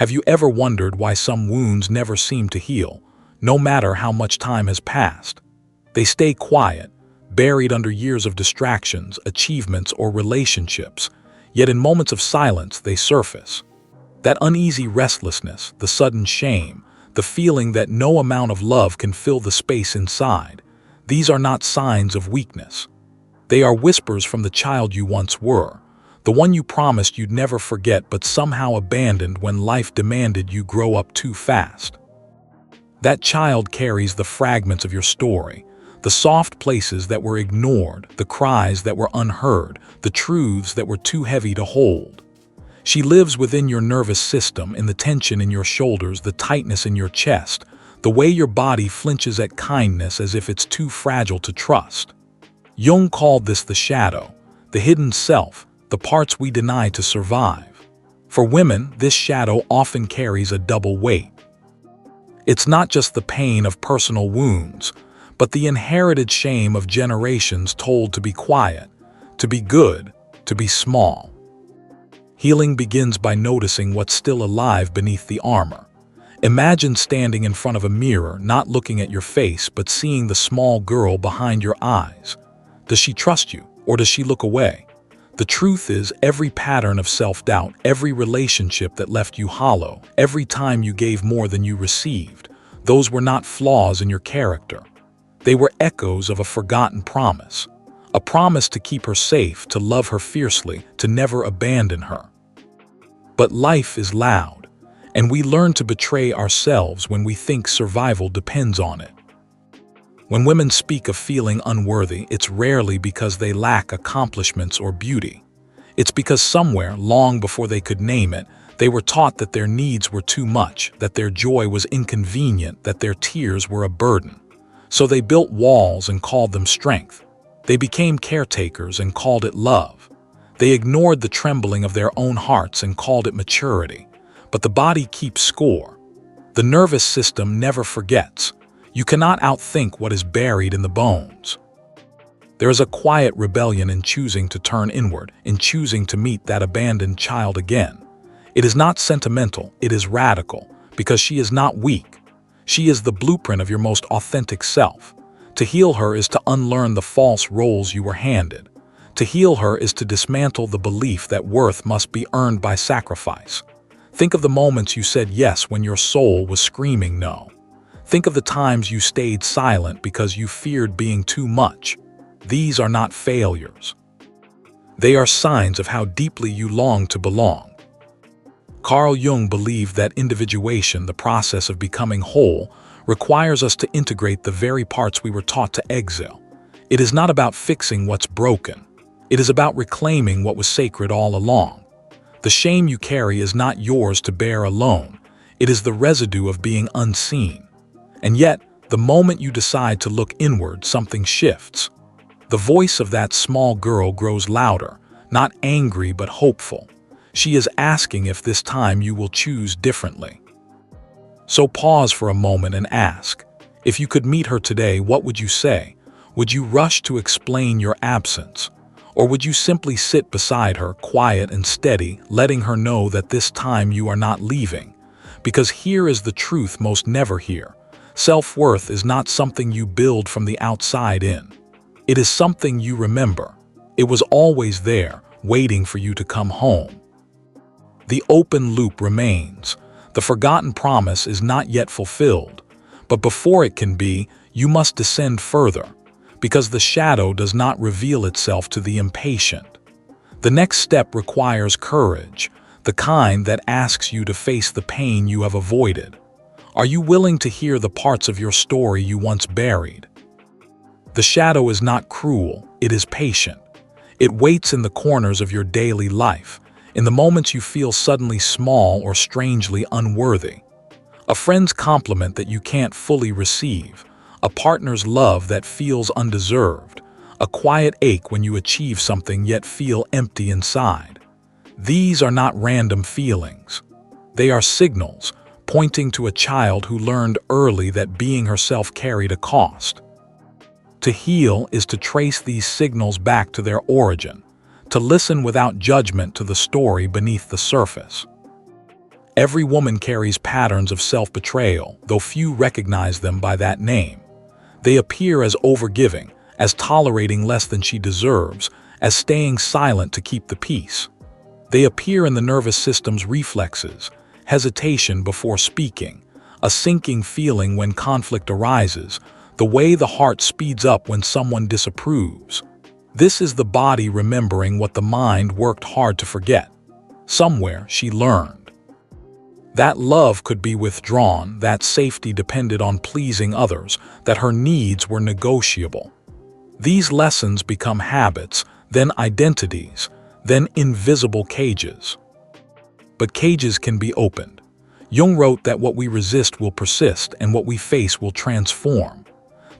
Have you ever wondered why some wounds never seem to heal, no matter how much time has passed? They stay quiet, buried under years of distractions, achievements, or relationships, yet in moments of silence they surface. That uneasy restlessness, the sudden shame, the feeling that no amount of love can fill the space inside, these are not signs of weakness. They are whispers from the child you once were, the one you promised you'd never forget but somehow abandoned when life demanded you grow up too fast. That child carries the fragments of your story, the soft places that were ignored, the cries that were unheard, the truths that were too heavy to hold. She lives within your nervous system, in the tension in your shoulders, the tightness in your chest, the way your body flinches at kindness as if it's too fragile to trust. Jung called this the shadow, the hidden self, the parts we deny to survive. For women, this shadow often carries a double weight. It's not just the pain of personal wounds, but the inherited shame of generations told to be quiet, to be good, to be small. Healing begins by noticing what's still alive beneath the armor. Imagine standing in front of a mirror, not looking at your face, but seeing the small girl behind your eyes. Does she trust you, or does she look away? The truth is, every pattern of self-doubt, every relationship that left you hollow, every time you gave more than you received, those were not flaws in your character. They were echoes of a forgotten promise. A promise to keep her safe, to love her fiercely, to never abandon her. But life is loud, and we learn to betray ourselves when we think survival depends on it. When women speak of feeling unworthy, it's rarely because they lack accomplishments or beauty. It's because somewhere, long before they could name it, they were taught that their needs were too much, that their joy was inconvenient, that their tears were a burden. So they built walls and called them strength. They became caretakers and called it love. They ignored the trembling of their own hearts and called it maturity. But the body keeps score. The nervous system never forgets. You cannot outthink what is buried in the bones. There is a quiet rebellion in choosing to turn inward, in choosing to meet that abandoned child again. It is not sentimental, it is radical, because she is not weak. She is the blueprint of your most authentic self. To heal her is to unlearn the false roles you were handed. To heal her is to dismantle the belief that worth must be earned by sacrifice. Think of the moments you said yes when your soul was screaming no. Think of the times you stayed silent because you feared being too much. These are not failures. They are signs of how deeply you long to belong. Carl Jung believed that individuation, the process of becoming whole, requires us to integrate the very parts we were taught to exile. It is not about fixing what's broken. It is about reclaiming what was sacred all along. The shame you carry is not yours to bear alone. It is the residue of being unseen. And yet, the moment you decide to look inward, something shifts. The voice of that small girl grows louder, not angry but hopeful. She is asking if this time you will choose differently. So pause for a moment and ask, if you could meet her today, what would you say? Would you rush to explain your absence? Or would you simply sit beside her, quiet and steady, letting her know that this time you are not leaving? Because here is the truth most never hear. Self-worth is not something you build from the outside in. It is something you remember. It was always there, waiting for you to come home. The open loop remains. The forgotten promise is not yet fulfilled. But before it can be, you must descend further, because the shadow does not reveal itself to the impatient. The next step requires courage, the kind that asks you to face the pain you have avoided. Are you willing to hear the parts of your story you once buried? The shadow is not cruel, it is patient. It waits in the corners of your daily life, in the moments you feel suddenly small or strangely unworthy. A friend's compliment that you can't fully receive, a partner's love that feels undeserved, a quiet ache when you achieve something yet feel empty inside. These are not random feelings. They are signals, pointing to a child who learned early that being herself carried a cost. To heal is to trace these signals back to their origin, to listen without judgment to the story beneath the surface. Every woman carries patterns of self-betrayal, though few recognize them by that name. They appear as overgiving, as tolerating less than she deserves, as staying silent to keep the peace. They appear in the nervous system's reflexes, hesitation before speaking, a sinking feeling when conflict arises, the way the heart speeds up when someone disapproves. This is the body remembering what the mind worked hard to forget. Somewhere she learned that love could be withdrawn, that safety depended on pleasing others, that her needs were negotiable. These lessons become habits, then identities, then invisible cages. But cages can be opened. Jung wrote that what we resist will persist and what we face will transform.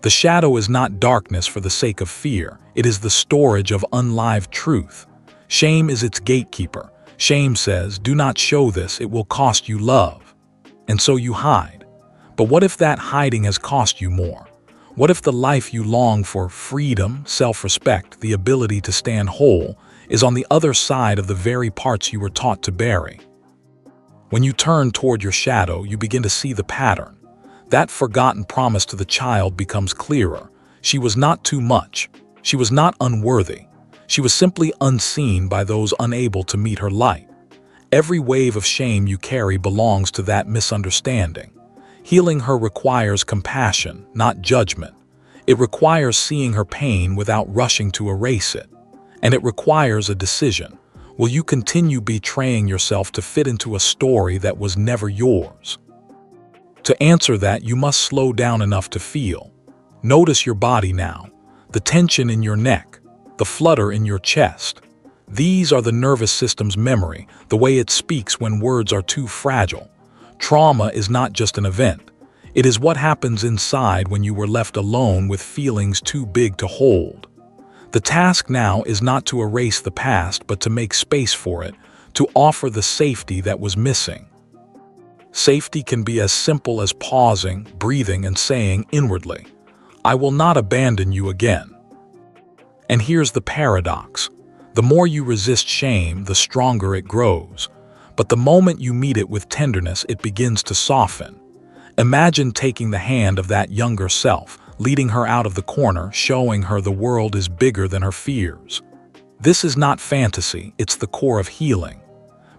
The shadow is not darkness for the sake of fear, it is the storage of unlived truth. Shame is its gatekeeper. Shame says, do not show this, it will cost you love. And so you hide. But what if that hiding has cost you more? What if the life you long for, freedom, self-respect, the ability to stand whole, is on the other side of the very parts you were taught to bury? When you turn toward your shadow, you begin to see the pattern. That forgotten promise to the child becomes clearer. She was not too much. She was not unworthy. She was simply unseen by those unable to meet her light. Every wave of shame you carry belongs to that misunderstanding. Healing her requires compassion, not judgment. It requires seeing her pain without rushing to erase it. And it requires a decision. Will you continue betraying yourself to fit into a story that was never yours? To answer that, you must slow down enough to feel. Notice your body now, the tension in your neck, the flutter in your chest. These are the nervous system's memory, the way it speaks when words are too fragile. Trauma is not just an event. It is what happens inside when you were left alone with feelings too big to hold. The task now is not to erase the past, but to make space for it, to offer the safety that was missing. Safety can be as simple as pausing, breathing, and saying inwardly, I will not abandon you again. And here's the paradox. The more you resist shame, the stronger it grows. But the moment you meet it with tenderness, it begins to soften. Imagine taking the hand of that younger self, leading her out of the corner, showing her the world is bigger than her fears. This is not fantasy, it's the core of healing.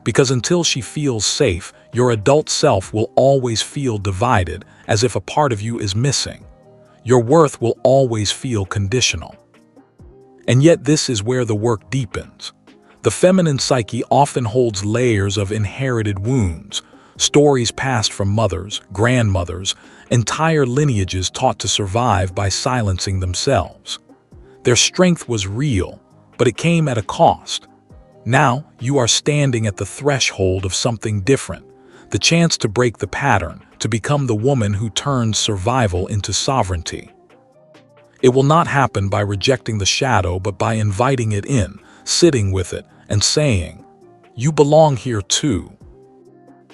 Because until she feels safe, your adult self will always feel divided, as if a part of you is missing. Your worth will always feel conditional. And yet this is where the work deepens. The feminine psyche often holds layers of inherited wounds, stories passed from mothers, grandmothers, entire lineages taught to survive by silencing themselves. Their strength was real, but it came at a cost. Now you are standing at the threshold of something different, the chance to break the pattern, to become the woman who turns survival into sovereignty. It will not happen by rejecting the shadow, but by inviting it in, sitting with it, and saying, you belong here too.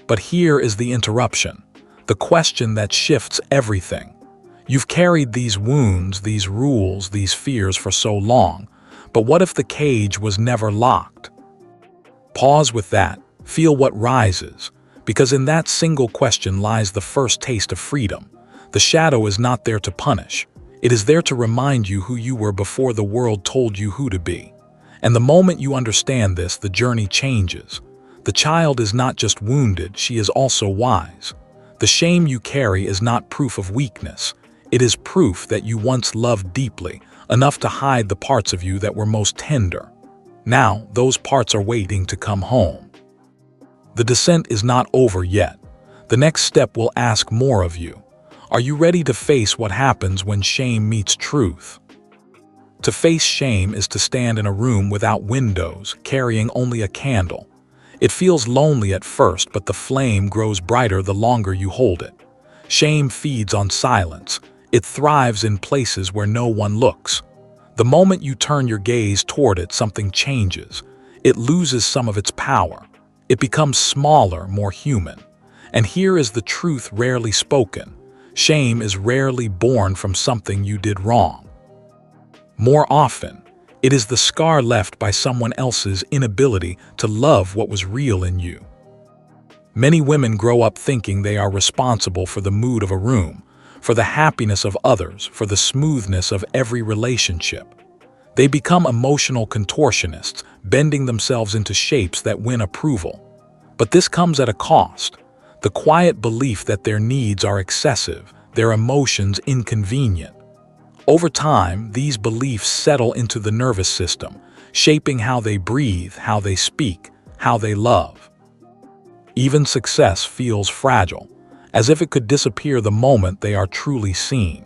But here is the interruption, the question that shifts everything. You've carried these wounds, these rules, these fears for so long, but what if the cage was never locked? Pause with that, feel what rises, because in that single question lies the first taste of freedom. The shadow is not there to punish. It is there to remind you who you were before the world told you who to be. And the moment you understand this, the journey changes. The child is not just wounded, she is also wise. The shame you carry is not proof of weakness. It is proof that you once loved deeply, enough to hide the parts of you that were most tender. Now, those parts are waiting to come home. The descent is not over yet. The next step will ask more of you. Are you ready to face what happens when shame meets truth? To face shame is to stand in a room without windows, carrying only a candle. It feels lonely at first, but the flame grows brighter the longer you hold it. Shame feeds on silence. It thrives in places where no one looks. The moment you turn your gaze toward it, something changes. It loses some of its power. It becomes smaller, more human. And here is the truth rarely spoken. Shame is rarely born from something you did wrong. More often, it is the scar left by someone else's inability to love what was real in you. Many women grow up thinking they are responsible for the mood of a room, for the happiness of others, for the smoothness of every relationship. They become emotional contortionists, bending themselves into shapes that win approval. But this comes at a cost: the quiet belief that their needs are excessive, their emotions inconvenient. Over time, these beliefs settle into the nervous system, shaping how they breathe, how they speak, how they love. Even success feels fragile, as if it could disappear the moment they are truly seen.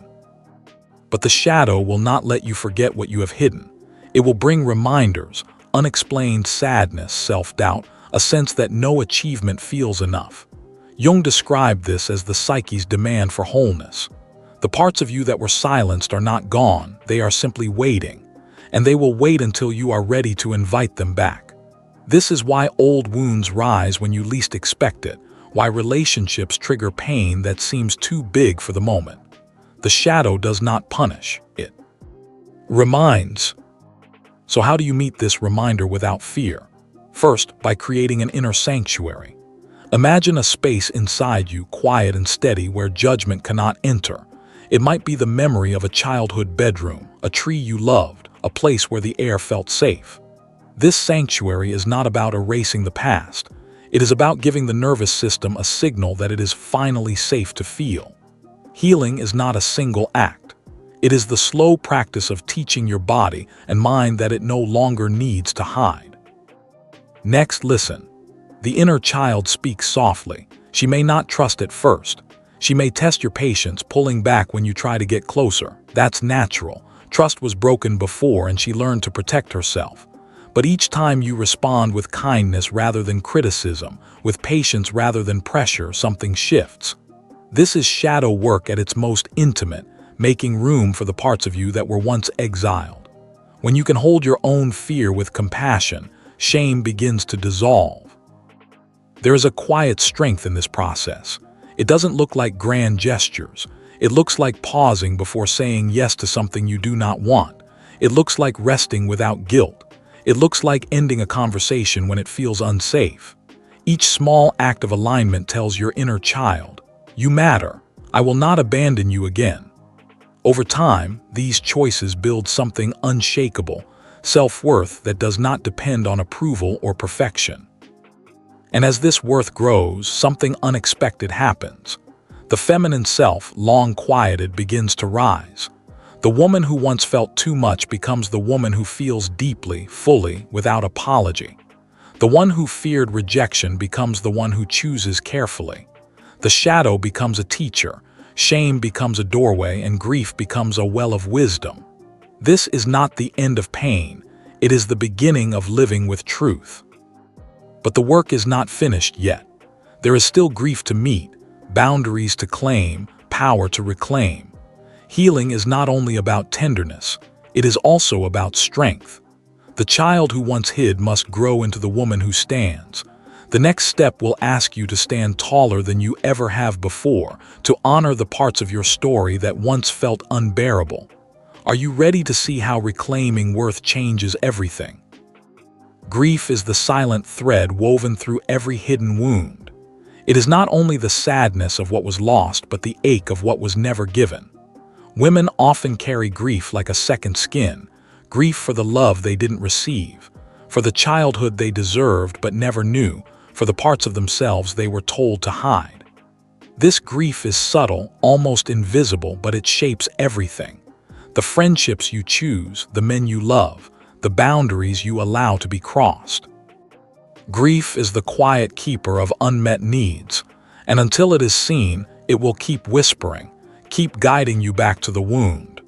But the shadow will not let you forget what you have hidden. It will bring reminders, unexplained sadness, self-doubt, a sense that no achievement feels enough. Jung described this as the psyche's demand for wholeness. The parts of you that were silenced are not gone, they are simply waiting, and they will wait until you are ready to invite them back. This is why old wounds rise when you least expect it, why relationships trigger pain that seems too big for the moment. The shadow does not punish, it reminds. So how do you meet this reminder without fear? First, by creating an inner sanctuary. Imagine a space inside you, quiet and steady, where judgment cannot enter. It might be the memory of a childhood bedroom, a tree you loved, a place where the air felt safe. This sanctuary is not about erasing the past. It is about giving the nervous system a signal that it is finally safe to feel. Healing is not a single act. It is the slow practice of teaching your body and mind that it no longer needs to hide. Next, listen. The inner child speaks softly. She may not trust at first. She may test your patience, pulling back when you try to get closer. That's natural. Trust was broken before, and she learned to protect herself. But each time you respond with kindness rather than criticism, with patience rather than pressure, something shifts. This is shadow work at its most intimate, making room for the parts of you that were once exiled. When you can hold your own fear with compassion, shame begins to dissolve. There is a quiet strength in this process. It doesn't look like grand gestures. It looks like pausing before saying yes to something you do not want. It looks like resting without guilt. It looks like ending a conversation when it feels unsafe. Each small act of alignment tells your inner child, "You matter. I will not abandon you again." Over time, these choices build something unshakable, self-worth that does not depend on approval or perfection. And as this worth grows, something unexpected happens. The feminine self, long quieted, begins to rise. The woman who once felt too much becomes the woman who feels deeply, fully, without apology. The one who feared rejection becomes the one who chooses carefully. The shadow becomes a teacher, shame becomes a doorway, and grief becomes a well of wisdom. This is not the end of pain, it is the beginning of living with truth. But the work is not finished yet. There is still grief to meet, boundaries to claim, power to reclaim. Healing is not only about tenderness, it is also about strength. The child who once hid must grow into the woman who stands. The next step will ask you to stand taller than you ever have before, to honor the parts of your story that once felt unbearable. Are you ready to see how reclaiming worth changes everything? Grief is the silent thread woven through every hidden wound. It is not only the sadness of what was lost, but the ache of what was never given. Women often carry grief like a second skin, grief for the love they didn't receive, for the childhood they deserved but never knew, for the parts of themselves they were told to hide. This grief is subtle, almost invisible, but it shapes everything. The friendships you choose, the men you love, the boundaries you allow to be crossed. Grief is the quiet keeper of unmet needs, and until it is seen, it will keep whispering, keep guiding you back to the wound.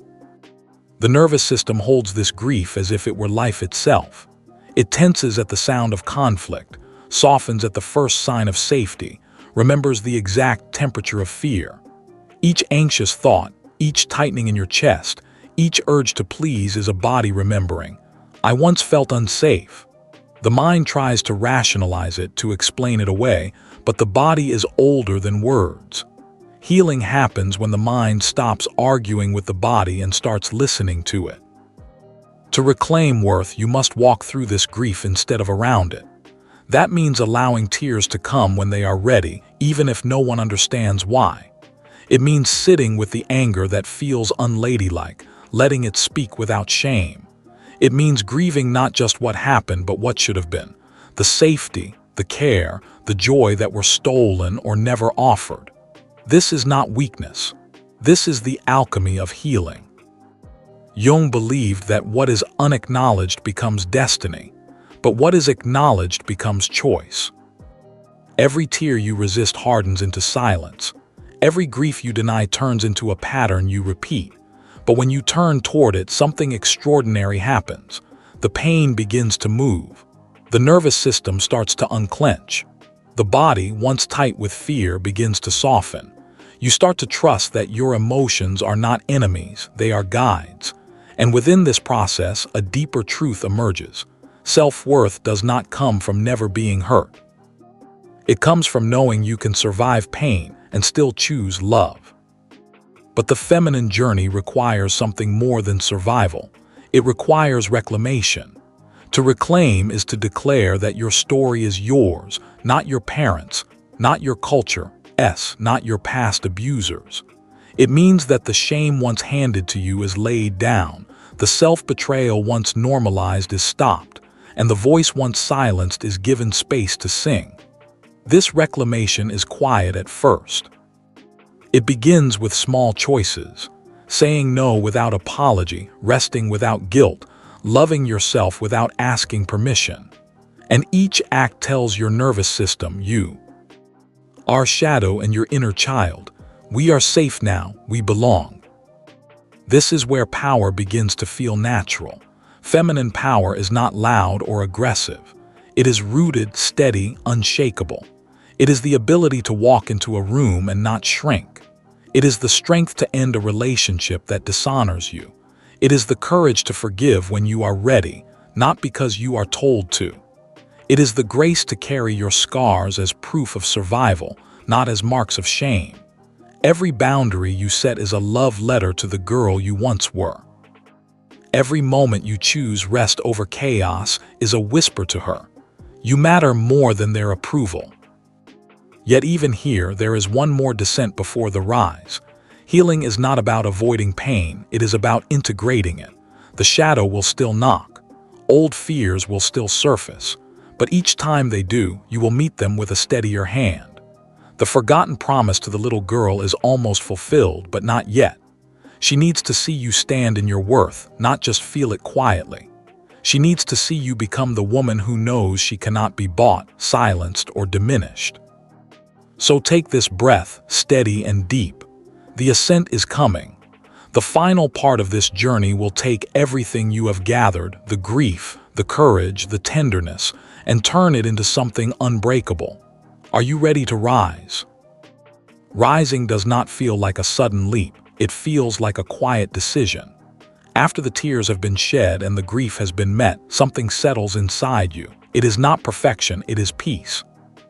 The nervous system holds this grief as if it were life itself. It tenses at the sound of conflict, softens at the first sign of safety, remembers the exact temperature of fear. Each anxious thought, each tightening in your chest, each urge to please is a body remembering, "I once felt unsafe." The mind tries to rationalize it, to explain it away, but the body is older than words. Healing happens when the mind stops arguing with the body and starts listening to it. To reclaim worth, you must walk through this grief instead of around it. That means allowing tears to come when they are ready, even if no one understands why. It means sitting with the anger that feels unladylike, letting it speak without shame. It means grieving not just what happened, but what should have been. The safety, the care, the joy that were stolen or never offered. This is not weakness. This is the alchemy of healing. Jung believed that what is unacknowledged becomes destiny, but what is acknowledged becomes choice. Every tear you resist hardens into silence. Every grief you deny turns into a pattern you repeat. But when you turn toward it, something extraordinary happens. The pain begins to move. The nervous system starts to unclench. The body, once tight with fear, begins to soften. You start to trust that your emotions are not enemies, they are guides. And within this process, a deeper truth emerges. Self-worth does not come from never being hurt. It comes from knowing you can survive pain and still choose love. But the feminine journey requires something more than survival. It requires reclamation. To reclaim is to declare that your story is yours, not your parents', not your culture, not your past abusers. It means that the shame once handed to you is laid down, the self-betrayal once normalized is stopped, and the voice once silenced is given space to sing. This reclamation is quiet at first. It begins with small choices, saying no without apology, resting without guilt, loving yourself without asking permission. And each act tells your nervous system, you, our shadow and your inner child, we are safe now, we belong. This is where power begins to feel natural. Feminine power is not loud or aggressive. It is rooted, steady, unshakable. It is the ability to walk into a room and not shrink. It is the strength to end a relationship that dishonors you. It is the courage to forgive when you are ready, not because you are told to. It is the grace to carry your scars as proof of survival, not as marks of shame. Every boundary you set is a love letter to the girl you once were. Every moment you choose rest over chaos is a whisper to her. You matter more than their approval. Yet even here, there is one more descent before the rise. Healing is not about avoiding pain, it is about integrating it. The shadow will still knock. Old fears will still surface. But each time they do, you will meet them with a steadier hand. The forgotten promise to the little girl is almost fulfilled, but not yet. She needs to see you stand in your worth, not just feel it quietly. She needs to see you become the woman who knows she cannot be bought, silenced, or diminished. So take this breath, steady and deep. The ascent is coming. The final part of this journey will take everything you have gathered, the grief, the courage, the tenderness, and turn it into something unbreakable. Are you ready to rise? Rising does not feel like a sudden leap. It feels like a quiet decision. After the tears have been shed and the grief has been met, something settles inside you. It is not perfection, it is peace.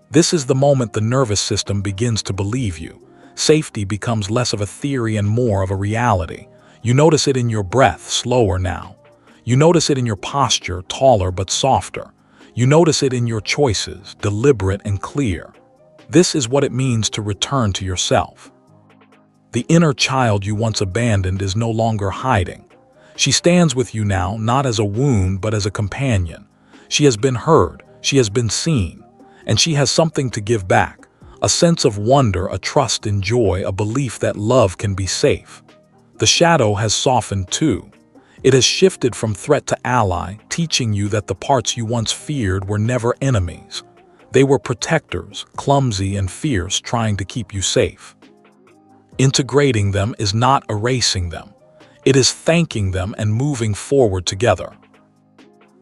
This is the moment the nervous system begins to believe you. Safety becomes less of a theory and more of a reality. You notice it in your breath, slower now. You notice it in your posture, taller but softer. You notice it in your choices, deliberate and clear. This is what it means to return to yourself. The inner child you once abandoned is no longer hiding. She stands with you now, not as a wound, but as a companion. She has been heard, she has been seen, and she has something to give back. A sense of wonder, a trust in joy, a belief that love can be safe. The shadow has softened too. It has shifted from threat to ally, teaching you that the parts you once feared were never enemies. They were protectors, clumsy and fierce, trying to keep you safe. Integrating them is not erasing them. It is thanking them and moving forward together.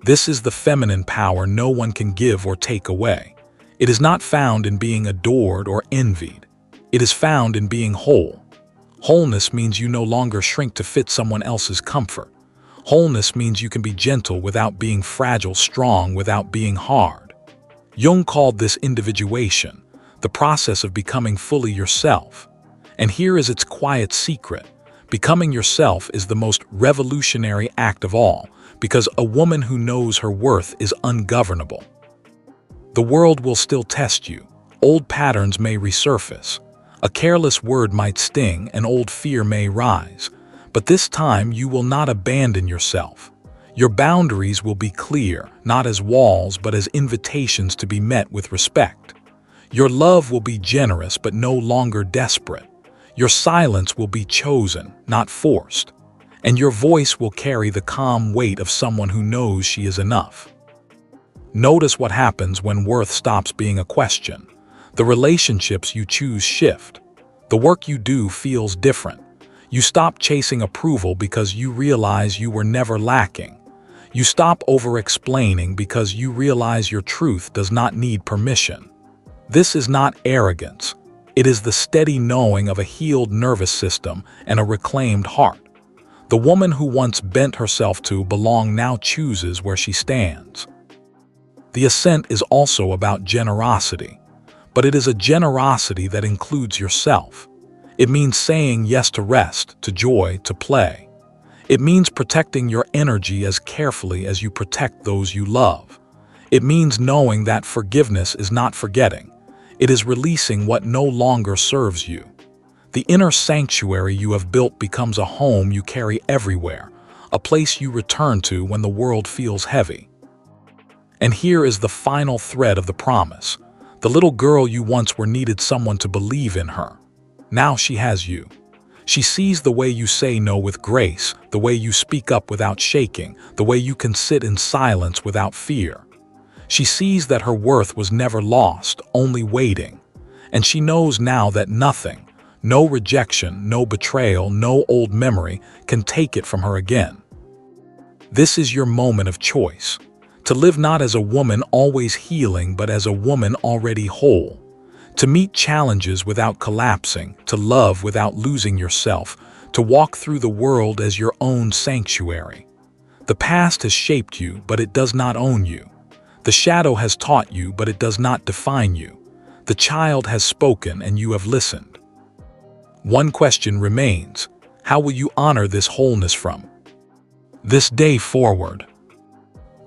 This is the feminine power no one can give or take away. It is not found in being adored or envied. It is found in being whole. Wholeness means you no longer shrink to fit someone else's comfort. Wholeness means you can be gentle without being fragile, strong without being hard. Jung called this individuation, the process of becoming fully yourself. And here is its quiet secret. Becoming yourself is the most revolutionary act of all, because a woman who knows her worth is ungovernable. The world will still test you. Old patterns may resurface. A careless word might sting, an old fear may rise. But this time you will not abandon yourself. Your boundaries will be clear, not as walls but as invitations to be met with respect. Your love will be generous but no longer desperate. Your silence will be chosen, not forced. And your voice will carry the calm weight of someone who knows she is enough. Notice what happens when worth stops being a question. The relationships you choose shift. The work you do feels different. You stop chasing approval because you realize you were never lacking. You stop over-explaining because you realize your truth does not need permission. This is not arrogance. It is the steady knowing of a healed nervous system and a reclaimed heart. The woman who once bent herself to belong now chooses where she stands. The ascent is also about generosity, but it is a generosity that includes yourself. It means saying yes to rest, to joy, to play. It means protecting your energy as carefully as you protect those you love. It means knowing that forgiveness is not forgetting. It is releasing what no longer serves you. The inner sanctuary you have built becomes a home you carry everywhere, a place you return to when the world feels heavy. And here is the final thread of the promise. The little girl you once were needed someone to believe in her. Now she has you. She sees the way you say no with grace, the way you speak up without shaking, the way you can sit in silence without fear. She sees that her worth was never lost, only waiting. And she knows now that nothing, no rejection, no betrayal, no old memory can take it from her again. This is your moment of choice. To live not as a woman always healing, but as a woman already whole. To meet challenges without collapsing, to love without losing yourself, to walk through the world as your own sanctuary. The past has shaped you, but it does not own you. The shadow has taught you, but it does not define you. The child has spoken, and you have listened. One question remains: how will you honor this wholeness from this day forward?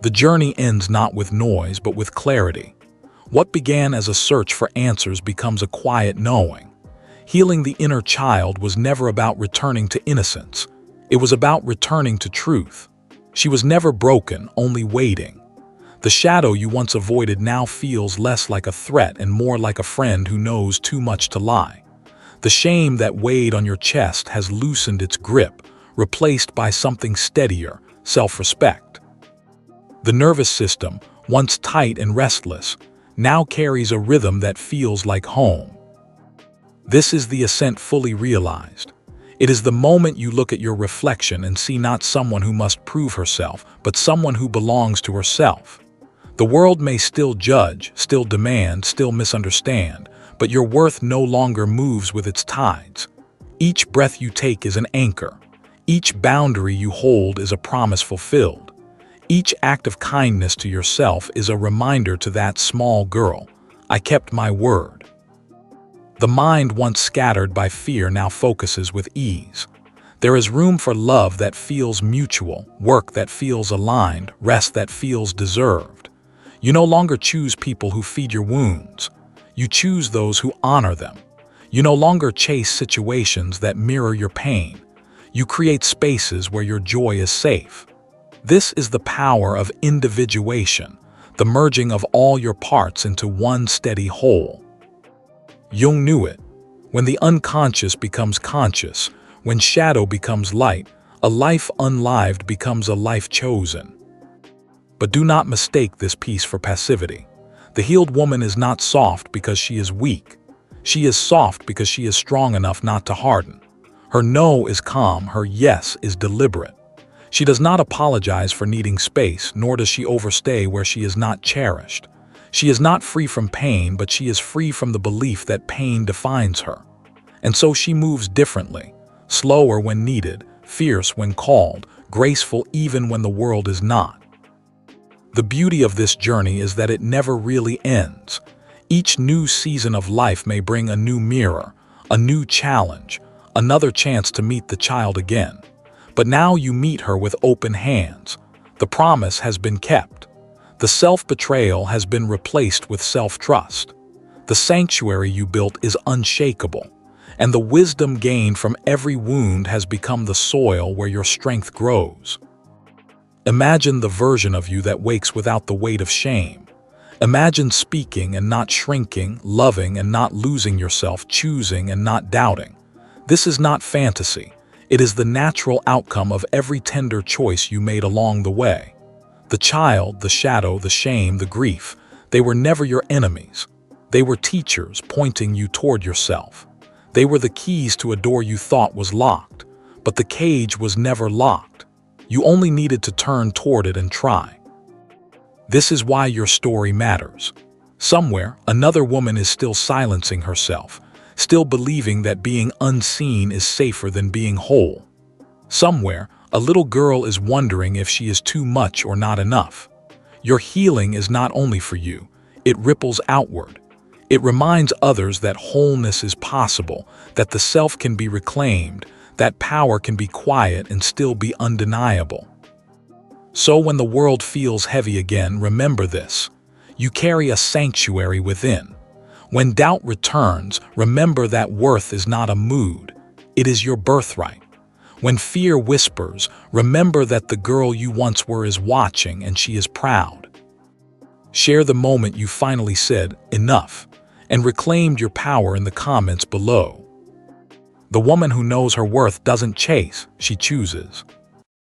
The journey ends not with noise, but with clarity. What began as a search for answers becomes a quiet knowing. Healing the inner child was never about returning to innocence. It was about returning to truth. She was never broken, only waiting. The shadow you once avoided now feels less like a threat and more like a friend who knows too much to lie. The shame that weighed on your chest has loosened its grip, replaced by something steadier, self-respect. The nervous system, once tight and restless, now carries a rhythm that feels like home. This is the ascent fully realized. It is the moment you look at your reflection and see not someone who must prove herself, but someone who belongs to herself. The world may still judge, still demand, still misunderstand, but your worth no longer moves with its tides. Each breath you take is an anchor. Each boundary you hold is a promise fulfilled. Each act of kindness to yourself is a reminder to that small girl, I kept my word. The mind once scattered by fear now focuses with ease. There is room for love that feels mutual, work that feels aligned, rest that feels deserved. You no longer choose people who feed your wounds. You choose those who honor them. You no longer chase situations that mirror your pain. You create spaces where your joy is safe. This is the power of individuation, the merging of all your parts into one steady whole. Jung knew it. When the unconscious becomes conscious, when shadow becomes light, a life unlived becomes a life chosen. But do not mistake this peace for passivity. The healed woman is not soft because she is weak. She is soft because she is strong enough not to harden. Her no is calm, her yes is deliberate. She does not apologize for needing space, nor does she overstay where she is not cherished. She is not free from pain, but she is free from the belief that pain defines her. And so she moves differently, slower when needed, fierce when called, graceful even when the world is not. The beauty of this journey is that it never really ends. Each new season of life may bring a new mirror, a new challenge, another chance to meet the child again. But now you meet her with open hands. The promise has been kept. The self-betrayal has been replaced with self-trust. The sanctuary you built is unshakable, and the wisdom gained from every wound has become the soil where your strength grows. Imagine the version of you that wakes without the weight of shame. Imagine speaking and not shrinking, loving and not losing yourself, choosing and not doubting. This is not fantasy. It is the natural outcome of every tender choice you made along the way. The child, the shadow, the shame, the grief, they were never your enemies. They were teachers pointing you toward yourself. They were the keys to a door you thought was locked, but the cage was never locked. You only needed to turn toward it and try. This is why your story matters. Somewhere, another woman is still silencing herself, still believing that being unseen is safer than being whole. Somewhere, a little girl is wondering if she is too much or not enough. Your healing is not only for you, it ripples outward. It reminds others that wholeness is possible, that the self can be reclaimed, that power can be quiet and still be undeniable. So when the world feels heavy again, remember this. You carry a sanctuary within. When doubt returns, remember that worth is not a mood. It is your birthright. When fear whispers, remember that the girl you once were is watching and she is proud. Share the moment you finally said, "Enough," and reclaimed your power in the comments below. The woman who knows her worth doesn't chase, she chooses.